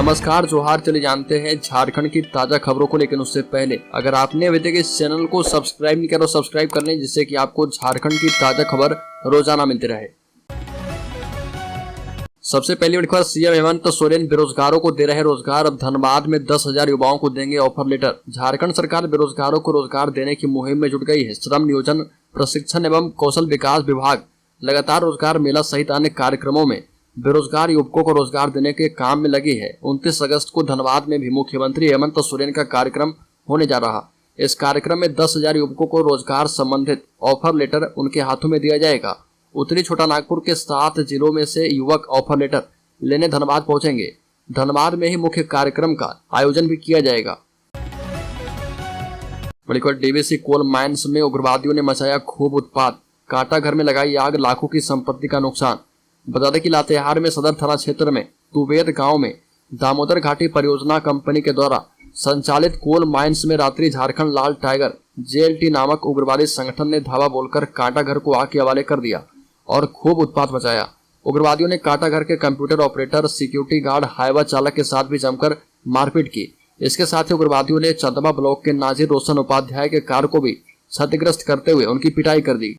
नमस्कार जोहार। चले जानते हैं झारखंड की ताजा खबरों को, लेकिन उससे पहले अगर आपने अभी तक इस चैनल को सब्सक्राइब नहीं किया तो सब्सक्राइब कर लें, जिससे कि आपको झारखंड की ताजा खबर रोजाना मिलती रहे। सबसे पहली बड़ी खबर, सीएम हेमंत सोरेन बेरोजगारों को दे रहे रोजगार। अब धनबाद में 10,000 युवाओं को देंगे ऑफर लेटर। झारखंड सरकार बेरोजगारों को रोजगार देने की मुहिम में जुट गई है। श्रम नियोजन, प्रशिक्षण एवं कौशल विकास विभाग लगातार रोजगार मेला सहित अन्य कार्यक्रमों में बेरोजगार युवकों को रोजगार देने के काम में लगी है। 29 अगस्त को धनबाद में भी मुख्यमंत्री हेमंत सोरेन का कार्यक्रम होने जा रहा। इस कार्यक्रम में 10,000 युवकों को रोजगार संबंधित ऑफर लेटर उनके हाथों में दिया जाएगा। उत्तरी छोटा नागपुर के 7 जिलों में से युवक ऑफर लेटर लेने धनबाद पहुंचेंगे। धनबाद में ही मुख्य कार्यक्रम का आयोजन भी किया जाएगा। डीवीसी कोल माइंस में उग्रवादियों ने मचाया खूब उत्पात। कांटा घर में लगाई आग, लाखों की संपत्ति का नुकसान। बता दें कि लातेहार में सदर थाना क्षेत्र में तुवेद गांव में दामोदर घाटी परियोजना कंपनी के द्वारा संचालित कोल माइंस में रात्रि झारखंड लाल टाइगर जेएलटी नामक उग्रवादी संगठन ने धावा बोलकर कांटा घर को आग के हवाले कर दिया और खूब उत्पात मचाया। उग्रवादियों ने कांटा घर के computer operator, security guard, Hyva चालक के साथ भी जमकर मारपीट की। इसके साथ ही उग्रवादियों ने चंदवा ब्लॉक के नाजिर रोशन उपाध्याय के कार को भी क्षतिग्रस्त करते हुए उनकी पिटाई कर दी।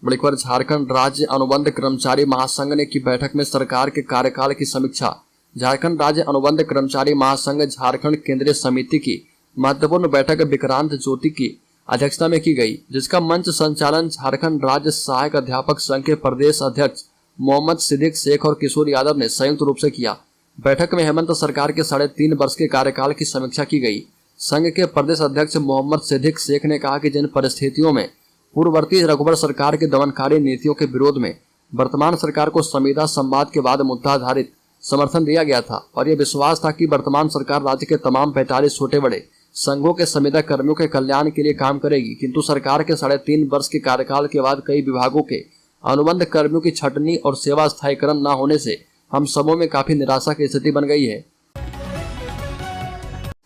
बड़ी खबर, झारखंड राज्य अनुबंध कर्मचारी महासंघ ने की बैठक में सरकार के कार्यकाल की समीक्षा। झारखंड राज्य अनुबंध कर्मचारी महासंघ झारखंड केंद्रीय समिति की महत्वपूर्ण बैठक विक्रांत ज्योति की अध्यक्षता में की गई, जिसका मंच संचालन झारखंड राज्य सहायक अध्यापक संघ के प्रदेश अध्यक्ष मोहम्मद सिद्दीक शेख और किशोर यादव ने संयुक्त रूप से किया। बैठक में हेमंत सरकार के 3.5 वर्ष के कार्यकाल की समीक्षा की गई। संघ के प्रदेश अध्यक्ष मोहम्मद सिद्दीक शेख ने कहा कि जिन परिस्थितियों में पूर्ववर्ती रघुवर सरकार के दमनकारी नीतियों के विरोध में वर्तमान सरकार को संविदा संवाद के बाद मुद्दा आधारित समर्थन दिया गया था और यह विश्वास था कि वर्तमान सरकार राज्य के तमाम 45 छोटे बड़े संघों के संविदा कर्मियों के कल्याण के लिए काम करेगी, किंतु सरकार के 3.5 वर्ष के कार्यकाल के बाद कई विभागों के अनुबंध कर्मियों की छटनी और सेवा स्थायीकरण न होने से हम सबों में काफी निराशा की स्थिति बन गई है।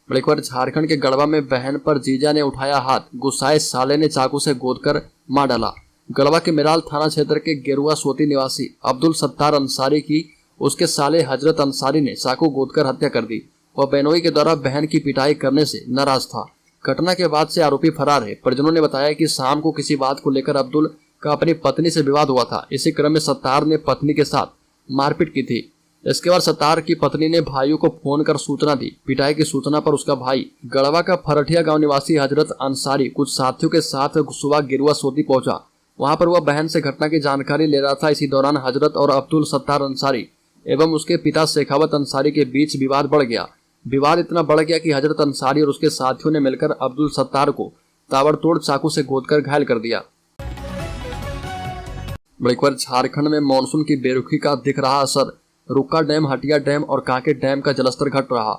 बड़ी खबर, झारखंड के गढ़वा में बहन पर जीजा ने उठाया हाथ, गुस्साए साले ने चाकू से गोदकर मार डाला। गढ़वा के मेराल थाना क्षेत्र के गेरुआ सोती निवासी अब्दुल सत्तार अंसारी की उसके साले हजरत अंसारी ने चाकू गोदकर हत्या कर दी। वह बहनोई के द्वारा बहन की पिटाई करने से नाराज था। घटना के बाद से आरोपी फरार है। परिजनों ने बताया कि शाम को किसी बात को लेकर अब्दुल का अपनी पत्नी से विवाद हुआ था। इसी क्रम में सत्तार ने पत्नी के साथ मारपीट की थी। इसके बाद सत्तार की पत्नी ने भाइयों को फोन कर सूचना दी। पिटाई की सूचना पर उसका भाई गढ़वा का फरठिया गांव निवासी हजरत अंसारी कुछ साथियों के साथ सुबह गिरुआ सोती पहुंचा। वहां पर वह बहन से घटना की जानकारी ले रहा था। इसी दौरान हजरत और अब्दुल सत्तार अंसारी एवं उसके पिता शेखावत अंसारी के बीच विवाद बढ़ गया। विवाद इतना बढ़ गया कि हजरत अंसारी और उसके साथियों ने मिलकर अब्दुल सत्तार को ताबड़तोड़ चाकू से गोदकर घायल कर दिया। बड़ी खबर, झारखंड में मानसून की बेरुखी का दिख रहा असर। रुक्का डैम, हटिया डैम और कांके डैम का जलस्तर घट रहा।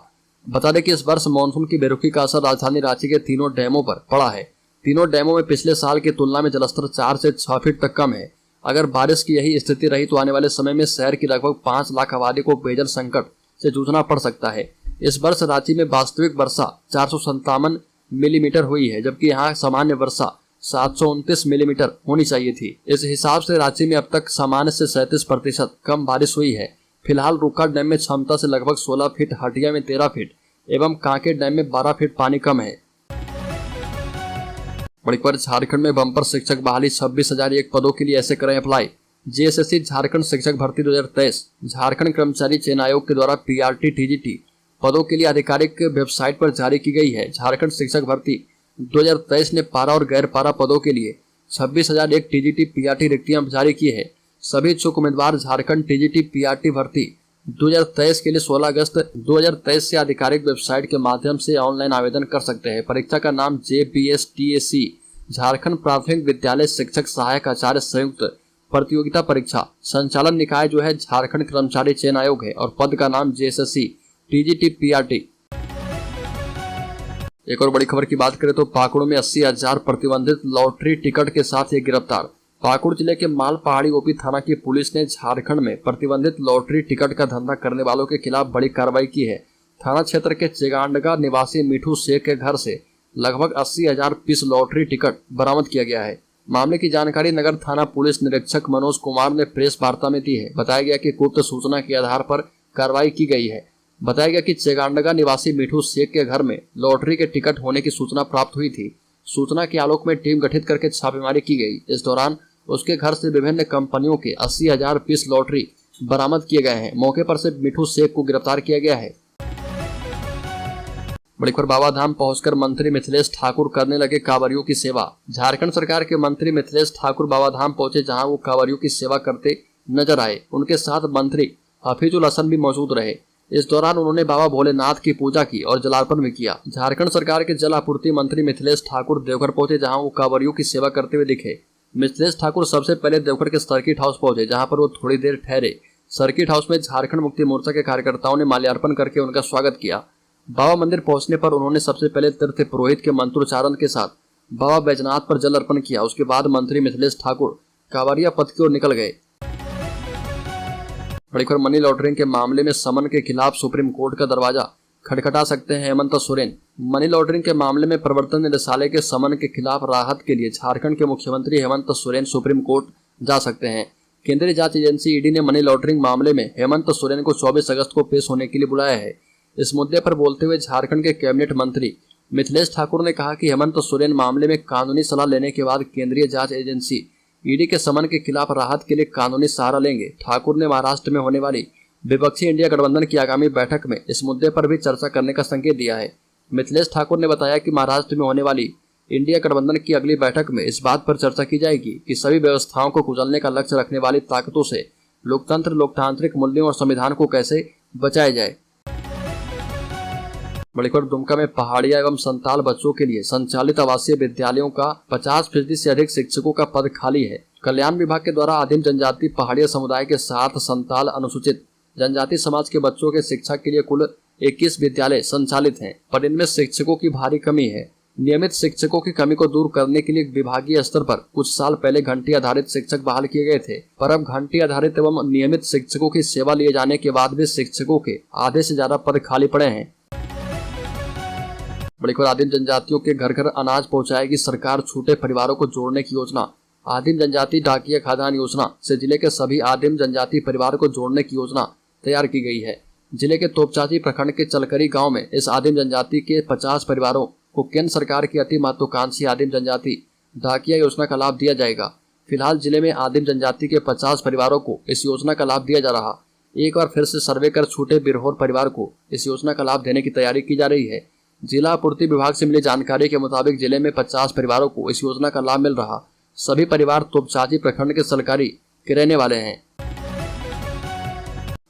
बता दें कि इस वर्ष मानसून की बेरुखी का असर राजधानी रांची के तीनों डैमों पर पड़ा है। तीनों डैमों में पिछले साल की तुलना में जलस्तर 4 से 6 फीट तक कम है। अगर बारिश की यही स्थिति रही तो आने वाले समय में शहर की लगभग 5 लाख आबादी को पेयजल संकट से जूझना पड़ सकता है। इस वर्ष रांची में वास्तविक वर्षा 457 मिलीमीटर हुई है, जबकि यहाँ सामान्य वर्षा 729 मिलीमीटर होनी चाहिए थी। इस हिसाब से रांची में अब तक सामान्य से 37% कम बारिश हुई है। फिलहाल रुक्का डैम में क्षमता से लगभग 16 फीट, हटिया में 13 फीट एवं कांके डैम में 12 फीट पानी कम है। बड़ी खबर, झारखंड में बम्पर शिक्षक बहाली 26,001 पदों के लिए ऐसे करें अप्लाई। जेएसएससी झारखंड शिक्षक भर्ती 2023 झारखंड कर्मचारी चयन आयोग के द्वारा पीआरटी टीजीटी पदों के लिए आधिकारिक वेबसाइट पर जारी की गई है। झारखंड शिक्षक भर्ती 2023 ने पारा और गैर पारा पदों के लिए 26,001 टीजीटी पीआरटी रिक्तियां जारी की है। सभी इच्छुक उम्मीदवार झारखंड टीजीटी पीआरटी भर्ती 2023 के लिए 16 अगस्त 2023 से आधिकारिक वेबसाइट के माध्यम से ऑनलाइन आवेदन कर सकते हैं। परीक्षा का नाम JPSTAC झारखंड प्राथमिक विद्यालय शिक्षक सहायक आचार्य संयुक्त प्रतियोगिता परीक्षा संचालन निकाय जो है झारखंड कर्मचारी चयन आयोग है और पद का नाम JSSC TGT PRT। एक और बड़ी खबर की बात करें तो पाकुड़ में 80,000 प्रतिबंधित लॉटरी टिकट के साथ ये गिरफ्तार। पाकुड़ जिले के माल पहाड़ी ओपी थाना की पुलिस ने झारखंड में प्रतिबंधित लॉटरी टिकट का धंधा करने वालों के खिलाफ बड़ी कार्रवाई की है। थाना क्षेत्र के चेगांडगा निवासी मिठू शेख के घर से लगभग 80,000 पीस लॉटरी टिकट बरामद किया गया है। मामले की जानकारी नगर थाना पुलिस निरीक्षक मनोज कुमार ने प्रेस वार्ता में दी है। बताया गया कि गुप्त सूचना के आधार पर कार्रवाई की गई है। बताया गया कि चेगांडगा निवासी मिठू शेख के घर में लॉटरी के टिकट होने की सूचना प्राप्त हुई थी। सूचना के आलोक में टीम गठित करके छापेमारी की गई। इस दौरान उसके घर से विभिन्न कंपनियों के 80,000 पीस लॉटरी बरामद किए गए हैं। मौके पर से मिठू शेख को गिरफ्तार किया गया है। बड़ी खबर, बाबा धाम पहुंचकर मंत्री मिथिलेश ठाकुर करने लगे कांवरियों की सेवा। झारखंड सरकार के मंत्री मिथिलेश ठाकुर बाबा धाम पहुंचे, जहां वो कांवरियों की सेवा करते नजर आए। उनके साथ मंत्री हफीजुल हसन भी मौजूद रहे। इस दौरान उन्होंने बाबा भोलेनाथ की पूजा की और जलार्पण भी किया। झारखंड सरकार के जल आपूर्ति मंत्री मिथिलेश ठाकुर देवघर पहुंचे, जहां वो कांवरियों की सेवा करते हुए दिखे। मिथिलेश ठाकुर सबसे पहले देवघर के सर्किट हाउस पहुंचे, जहां पर वो थोड़ी देर ठहरे। सर्किट हाउस में झारखंड मुक्ति मोर्चा के कार्यकर्ताओं ने माल्यार्पण करके उनका स्वागत किया। बाबा मंदिर पहुंचने पर उन्होंने सबसे पहले तीर्थ पुरोहित के मंत्रोच्चारण के साथ बाबा बैजनाथ पर जल अर्पण किया। उसके बाद मंत्री मिथिलेश ठाकुर कांवरिया पथ की ओर निकल गए। बड़ी खबर, मनी लॉन्ड्रिंग के मामले में समन के खिलाफ सुप्रीम कोर्ट का दरवाजा खटखटा सकते हैं हेमंत सोरेन। मनी लॉन्ड्रिंग के मामले में प्रवर्तन निदेशालय के समन के खिलाफ राहत के लिए झारखंड के मुख्यमंत्री हेमंत सोरेन सुप्रीम कोर्ट जा सकते हैं। केंद्रीय जांच एजेंसी ईडी ने मनी लॉन्ड्रिंग मामले में हेमंत सोरेन को 24 अगस्त को पेश होने के लिए बुलाया है। इस मुद्दे पर बोलते हुए झारखंड के कैबिनेट मंत्री मिथिलेश ठाकुर ने कहा कि हेमंत सोरेन मामले में कानूनी सलाह लेने के बाद केंद्रीय जांच एजेंसी ईडी के समन के खिलाफ राहत के लिए कानूनी सहारा लेंगे। ठाकुर ने महाराष्ट्र में होने वाली विपक्षी इंडिया गठबंधन की आगामी बैठक में इस मुद्दे पर भी चर्चा करने का संकेत दिया है। मिथिलेश ठाकुर ने बताया कि महाराष्ट्र में होने वाली इंडिया गठबंधन की अगली बैठक में इस बात पर चर्चा की जाएगी कि सभी व्यवस्थाओं को कुचलने का लक्ष्य रखने वाली ताकतों से लोकतंत्र, लोकतांत्रिक मूल्यों और संविधान को कैसे बचाया जाए। बड़ी खबर, दुमका में पहाड़िया एवं संताल बच्चों के लिए संचालित आवासीय विद्यालयों का 50% से अधिक शिक्षकों का पद खाली है। कल्याण विभाग के द्वारा आदिम जनजाति पहाड़िया समुदाय के साथ संताल अनुसूचित जनजाति समाज के बच्चों के शिक्षा के लिए कुल 21 विद्यालय संचालित हैं, पर इनमें शिक्षकों की भारी कमी है। नियमित शिक्षकों की कमी को दूर करने के लिए विभागीय स्तर पर कुछ साल पहले घंटी आधारित शिक्षक बहाल किए गए थे, पर अब घंटी आधारित एवं नियमित शिक्षकों की सेवा लिए जाने के बाद भी शिक्षकों के आधे से ज्यादा पद खाली पड़े हैं। बड़ी खबर, आदिम जनजातियों के घर घर अनाज पहुंचाएगी सरकार, छूटे परिवारों को जोड़ने की योजना। आदिम जनजाति डाकिया खाद्यान्न योजना से जिले के सभी आदिम जनजाति परिवार को जोड़ने की योजना तैयार की गई है। जिले के तोपचाची प्रखंड के चलकरी गांव में इस आदिम जनजाति के 50 परिवारों को केंद्र सरकार की अति महत्वाकांक्षी आदिम जनजाति डाकिया योजना का लाभ दिया जाएगा। फिलहाल जिले में आदिम जनजाति के 50 परिवारों को इस योजना का लाभ दिया जा रहा। एक बार फिर से सर्वे कर छूटे बिरहोर परिवार को इस योजना का लाभ देने की तैयारी की जा रही है। जिला आपूर्ति विभाग से मिली जानकारी के मुताबिक जिले में 50 परिवारों को इस योजना का लाभ मिल रहा। सभी परिवार तोपचाची प्रखंड के सलकारी के रहने वाले हैं।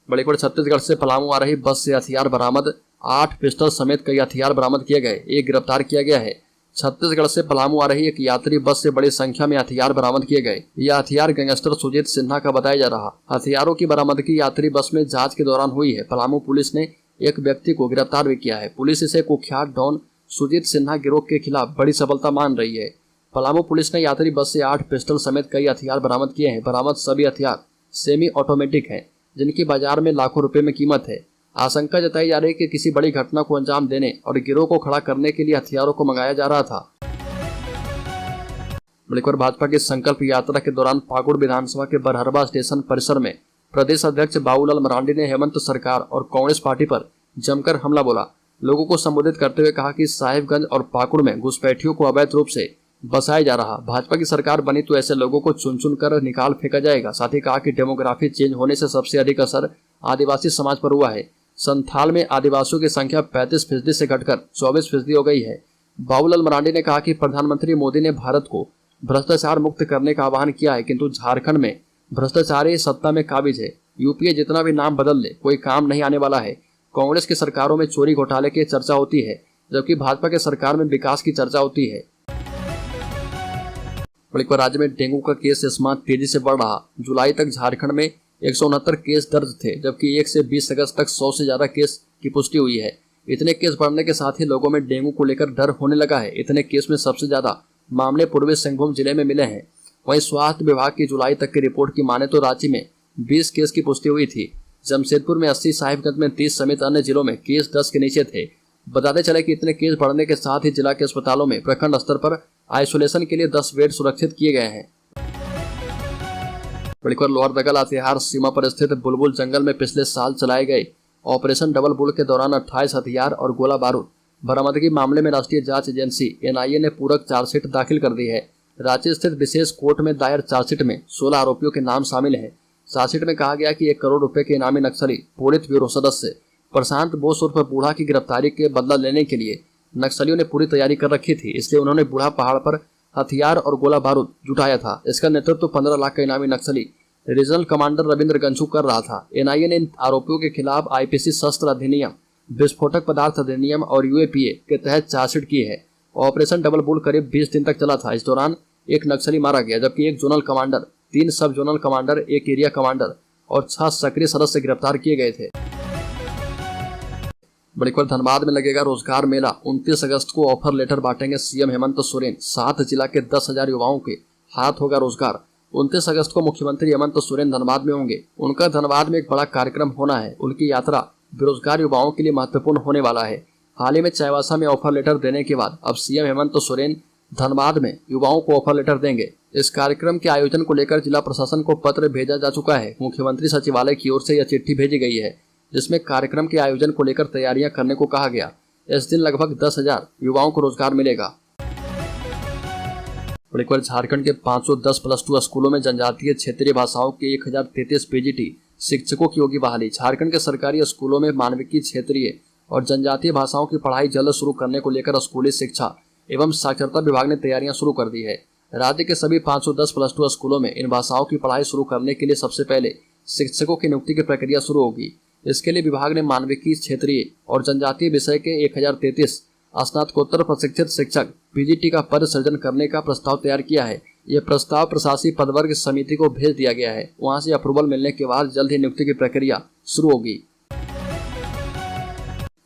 बड़ी खबर, छत्तीसगढ़ से पलामू आ रही बस से हथियार बरामद, 8 पिस्टल समेत कई हथियार बरामद किए गए, एक गिरफ्तार किया गया है। छत्तीसगढ़ से पलामू आ रही एक यात्री बस से बड़ी संख्या में हथियार बरामद किए गए। यह हथियार गैंगस्टर सुजीत सिन्हा का बताया जा रहा। हथियारों की बरामदगी यात्री बस में जांच के दौरान हुई है। पलामू पुलिस ने एक व्यक्ति को गिरफ्तार भी किया है। पुलिस इसे कुख्यात डॉन सुजीत सिन्हा गिरोह के खिलाफ बड़ी सफलता मान रही है। पलामू पुलिस ने यात्री बस से 8 पिस्टल समेत कई हथियार बरामद किए हैं। बरामद सभी हथियार सेमी ऑटोमेटिक हैं, जिनकी बाजार में लाखों रुपए में कीमत है। आशंका जताई जा रही है कि किसी बड़ी घटना को अंजाम देने और गिरोह को खड़ा करने के लिए हथियारों को मंगाया जा रहा था। बड़ी खबर, भाजपा की संकल्प यात्रा के दौरान पाकुड़ विधानसभा के बरहरबा स्टेशन परिसर में प्रदेश अध्यक्ष बाबूलाल मरांडी ने हेमंत सरकार और कांग्रेस पार्टी पर जमकर हमला बोला। लोगों को संबोधित करते हुए कहा कि साहिबगंज और पाकुड़ में घुसपैठियों को अवैध रूप से बसाया जा रहा। भाजपा की सरकार बनी तो ऐसे लोगों को चुन चुन कर निकाल फेंका जाएगा। साथ ही कहा कि डेमोग्राफी चेंज होने से सबसे अधिक असर आदिवासी समाज पर हुआ है। संथाल में आदिवासियों की संख्या 35% से घटकर 24% हो गई है। बाबूलाल मरांडी ने कहा कि प्रधानमंत्री मोदी ने भारत को भ्रष्टाचार मुक्त करने का आह्वान किया है, किंतु झारखंड में भ्रष्टाचारी सत्ता में काबिज है। यूपीए जितना भी नाम बदल ले कोई काम नहीं आने वाला है। कांग्रेस की सरकारों में चोरी घोटाले की चर्चा होती है, जबकि भाजपा की सरकार में विकास की चर्चा होती है। राज्य में डेंगू का केस इस माह तेजी से बढ़ रहा। जुलाई तक झारखंड में 169 केस दर्ज थे, जबकि 1 से 20 अगस्त तक 100 से ज्यादा केस की पुष्टि हुई है। इतने केस बढ़ने के साथ ही लोगों में डेंगू को लेकर डर होने लगा है। इतने केस में सबसे ज्यादा मामले पूर्वी सिंहभूम जिले में मिले हैं। वहीं स्वास्थ्य विभाग की जुलाई तक की रिपोर्ट की माने तो रांची में 20 केस की पुष्टि हुई थी, जमशेदपुर में 80, साहिबगंज में 30 समेत अन्य जिलों में केस 10 के नीचे थे। बताते चले कि इतने केस बढ़ने के साथ ही जिला के अस्पतालों में प्रखंड स्तर पर आइसोलेशन के लिए 10 बेड सुरक्षित किए गए हैं। लोहरदगा लातेहार सीमा पर स्थित बुलबुल जंगल में पिछले साल चलाए गए ऑपरेशन डबल बुल के दौरान 28 हथियार और गोला बारूद बरामदगी मामले में राष्ट्रीय जांच एजेंसी NIA ने पूरक चार्जशीट दाखिल कर दी है। रांची स्थित विशेष कोर्ट में दायर चार्जशीट में 16 आरोपियों के नाम शामिल हैं। चार्जशीट में कहा गया कि 1 करोड़ रुपए के इनामी नक्सली पोलित ब्यूरो सदस्य प्रशांत बोस उर्फ बूढ़ा की गिरफ्तारी के बदला लेने के लिए नक्सलियों ने पूरी तैयारी कर रखी थी, इसलिए उन्होंने बूढ़ा पहाड़ पर हथियार और गोला बारूद जुटाया था। इसका नेतृत्व 15 लाख का इनामी नक्सली रीजनल कमांडर रविंद्र गंझू कर रहा था। NIA ने इन आरोपियों के खिलाफ IPC शस्त्र अधिनियम, विस्फोटक पदार्थ अधिनियम और UAPA के तहत चार्जशीट की है। ऑपरेशन डबल बुल करीब 20 दिन तक चला था। इस दौरान 1 नक्सली मारा गया, जबकि 1 जोनल कमांडर, 3 सब जोनल कमांडर, 1 एरिया कमांडर और 6 सक्रिय सदस्य गिरफ्तार किए गए थे। बड़ी खबर, धनबाद में लगेगा रोजगार मेला। 29 अगस्त को ऑफर लेटर बांटेंगे CM हेमंत सोरेन। 7 जिला के 10,000 युवाओं के हाथ होगा रोजगार। 29 अगस्त को मुख्यमंत्री हेमंत सोरेन धनबाद में होंगे। उनका धनबाद में एक बड़ा कार्यक्रम होना है। उनकी यात्रा बेरोजगार युवाओं के लिए महत्वपूर्ण होने वाला है। हाल ही में चाईबासा में ऑफर लेटर देने के बाद अब CM हेमंत सोरेन धनबाद में युवाओं को ऑफर लेटर देंगे। इस कार्यक्रम के आयोजन को लेकर जिला प्रशासन को पत्र भेजा जा चुका है। मुख्यमंत्री सचिवालय की ओर से यह चिट्ठी भेजी गई है, जिसमें कार्यक्रम के आयोजन को लेकर तैयारियां करने को कहा गया। इस दिन लगभग 10,000 युवाओं को रोजगार मिलेगा। झारखंड के 510 प्लस 2 स्कूलों में जनजातीय क्षेत्रीय भाषाओं के 1033 PGT शिक्षकों की होगी बहाली। झारखंड के सरकारी स्कूलों में मानविकी, क्षेत्रीय और जनजातीय भाषाओं की पढ़ाई जल्द शुरू करने को लेकर स्कूली शिक्षा एवं साक्षरता विभाग ने तैयारियां शुरू कर दी है। राज्य के सभी 510 प्लस 2 स्कूलों में इन भाषाओं की पढ़ाई शुरू करने के लिए सबसे पहले शिक्षकों की नियुक्ति की प्रक्रिया शुरू होगी। इसके लिए विभाग ने मानविकी, क्षेत्रीय और जनजातीय विषय के 1033 स्नातकोत्तर प्रशिक्षित शिक्षक PGT का पद सृजन करने का प्रस्ताव तैयार किया है। यह प्रस्ताव प्रशासकीय पदवर्ग समिति को भेज दिया गया है। वहां से अप्रूवल मिलने के बाद जल्द ही नियुक्ति की प्रक्रिया शुरू होगी।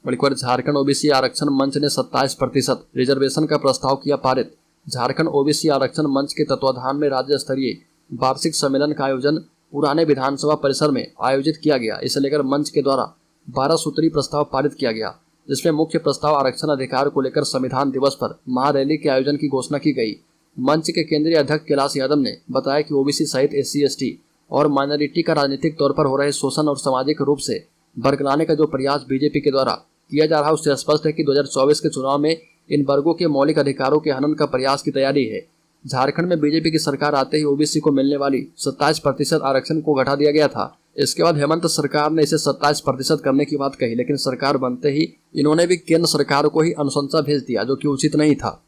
झारखंड OBC आरक्षण मंच ने 27% रिजर्वेशन का प्रस्ताव किया पारित। झारखंड OBC आरक्षण मंच के तत्वाधान में राज्य स्तरीय वार्षिक सम्मेलन का आयोजन पुराने विधानसभा परिसर में आयोजित किया गया। इसे लेकर मंच के द्वारा 12 सूत्री प्रस्ताव पारित किया गया, जिसमें मुख्य प्रस्ताव आरक्षण अधिकार को लेकर संविधान दिवस पर महारैली के आयोजन की घोषणा की गई। मंच के केंद्रीय अध्यक्ष कैलाश यादव ने बताया कि OBC सहित SC/ST और माइनॉरिटी का राजनीतिक तौर पर हो रहे शोषण और सामाजिक रूप से बरगलाने का जो प्रयास बीजेपी के द्वारा किया जा रहा है, उससे स्पष्ट है कि 2024 के चुनाव में इन वर्गों के मौलिक अधिकारों के हनन का प्रयास की तैयारी है। झारखंड में बीजेपी की सरकार आते ही OBC को मिलने वाली 27% आरक्षण को घटा दिया गया था। इसके बाद हेमंत सरकार ने इसे 27% करने की बात कही, लेकिन सरकार बनते ही इन्होंने भी केंद्र सरकार को ही अनुशंसा भेज दिया, जो कि उचित नहीं था।